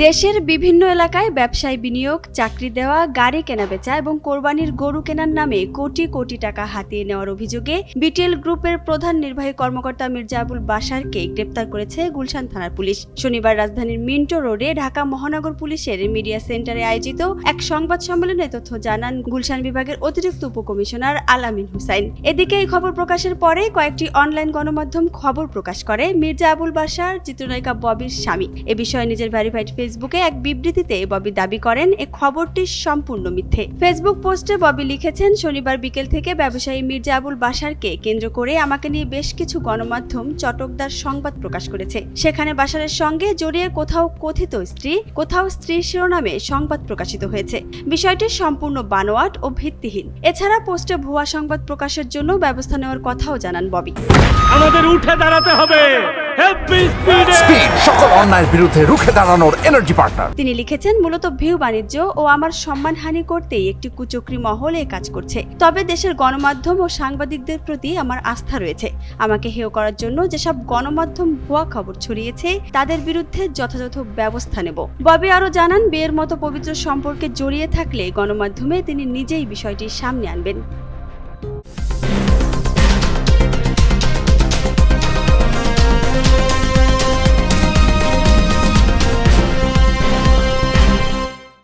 দেশের বিভিন্ন এলাকায় ব্যবসায় বিনিয়োগ, চাকরি দেওয়া, গাড়ি কেনাবেচা এবং কোরবানির গরু কেনার নামে কোটি কোটি টাকা হাতিয়ে নেওয়ার অভিযোগে বিটিএল গ্রুপের প্রধান নির্বাহী কর্মকর্তা মির্জা আবুল বাশারকে গ্রেপ্তার করেছে গুলশান থানার পুলিশ। শনিবার রাজধানীর মিন্টো রোডে ঢাকা মহানগর পুলিশের মিডিয়া সেন্টারে আয়োজিত এক সংবাদ সম্মেলনে তথ্য জানান গুলশান বিভাগের অতিরিক্ত উপকমিশনার আলামিন হুসাইন। এদিকে এই খবর প্রকাশের পরে কয়েকটি অনলাইন গণমাধ্যম খবর প্রকাশ করে মির্জা আবুল বাশার চিত্রনায়িকা ববির স্বামী। এ বিষয়ে নিজের ভেরিফাইড ফেসবুকে এক বিবৃতিতে ববি দাবি করেন এই খবরটি সম্পূর্ণ মিথ্যে। ফেসবুক পোস্টে ববি লিখেছেন, শনিবার বিকেল থেকে ব্যবসায়ী মির্জা আবুল বাশারকে কেন্দ্র করে আমাকে নিয়ে বেশ কিছু গণমাধ্যম চটকদার সংবাদ প্রকাশ করেছে। সেখানে বাশারের সঙ্গে জড়িয়ে কোথাও কথিত স্ত্রী, কোথাও স্ত্রীর শিরোনামে সংবাদ প্রকাশিত হয়েছে। বিষয়টি সম্পূর্ণ বানোয়াট ও ভিত্তিহীন। এছাড়া পোস্টে ভুয়া সংবাদ প্রকাশের জন্য ব্যবস্থা নেওয়ার কথাও জানান ববি। আমাদের উঠে দাঁড়াতে হবে। সকল অন্যায়ের বিরুদ্ধে রুখে দাঁড়ানোর এনার্জি পার্টনার। তিনি লিখেছেন, মূলত ভিউ বাণিজ্য ও আমার সম্মানহানি করতেই একটি কুচক্রী মহল এই কাজ করছে। তবে দেশের গণমাধ্যম ও সাংবাদিকদের প্রতি আমার আস্থা রয়েছে। আমাকে হেয় করার জন্য যেসব গণমাধ্যম ভুয়া খবর ছড়িয়েছে তাদের বিরুদ্ধে যথাযথ ব্যবস্থা নেব। ববি আরও জানান, বিয়ের মতো পবিত্র সম্পর্কে জড়িয়ে থাকলে গণমাধ্যমে তিনি নিজেই বিষয়টি সামনে আনবেন।